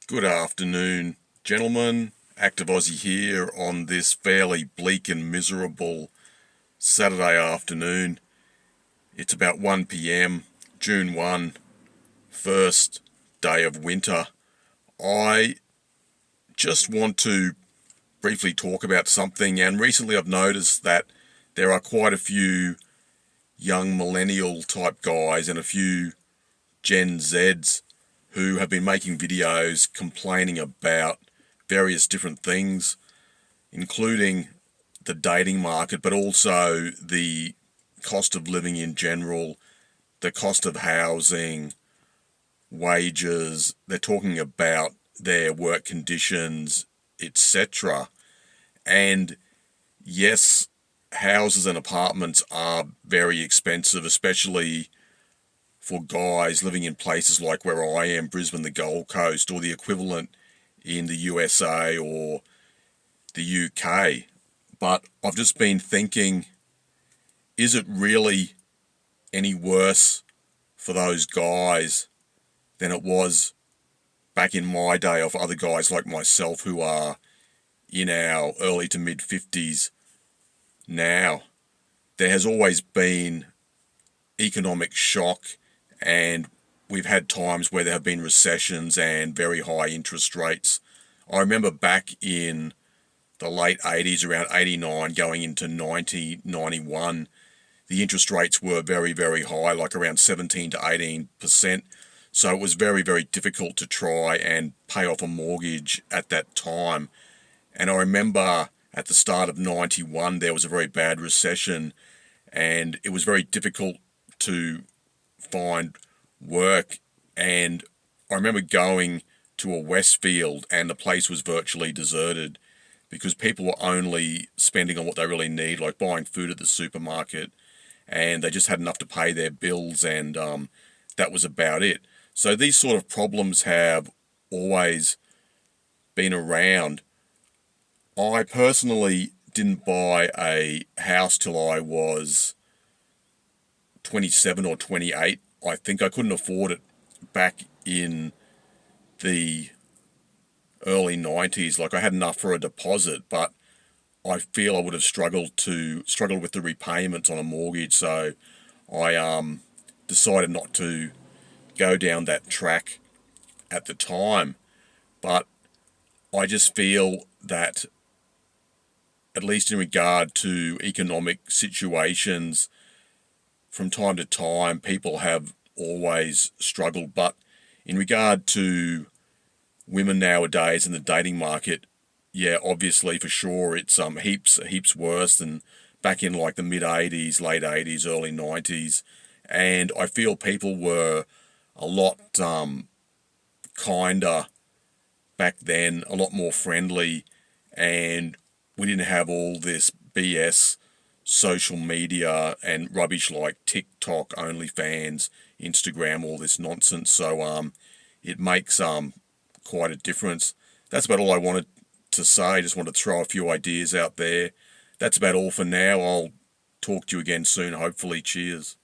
Good afternoon, gentlemen. Active Aussie here on this fairly bleak and miserable Saturday afternoon. It's about 1 p.m., June 1, first day of winter. I just want to briefly talk about something, and recently I've noticed that there are quite a few young millennial type guys and a few Gen Zs who have been making videos complaining about various different things, including the dating market, but also the cost of living in general, the cost of housing, wages. They're talking about their work conditions, etc. And yes, houses and apartments are very expensive, especially for guys living in places like where I am, Brisbane, the Gold Coast, or the equivalent in the USA or the UK. But I've just been thinking, is it really any worse for those guys than it was back in my day, or for other guys like myself who are in our early to mid 50s now? There has always been economic shock, and we've had times where there have been recessions and very high interest rates. I remember back in the late 80s, around 89 going into 90, 91, the interest rates were very, very high, like around 17 to 18%. So it was very, very difficult to try and pay off a mortgage at that time. And I remember at the start of 91, there was a very bad recession, and it was very difficult to find work. And I remember going to a Westfield, and the place was virtually deserted because people were only spending on what they really need, like buying food at the supermarket, and they just had enough to pay their bills, and that was about it. So these sort of problems have always been around. I personally didn't buy a house till I was 27 or 28. I think I couldn't afford it back in the early 90s. Like, I had enough for a deposit, but I feel I would have struggled with the repayments on a mortgage. So I decided not to go down that track at the time. But I just feel that, at least in regard to economic situations, from time to time, people have always struggled. But in regard to women nowadays in the dating market, yeah, obviously for sure, it's heaps worse than back in like the mid '80s, late '80s, early '90s, and I feel people were a lot kinder back then, a lot more friendly, and we didn't have all this BS social media and rubbish like TikTok, OnlyFans, Instagram, all this nonsense. So it makes quite a difference. That's about all I wanted to say. Just wanted to throw a few ideas out there. That's about all for now. I'll talk to you again soon, hopefully. Cheers.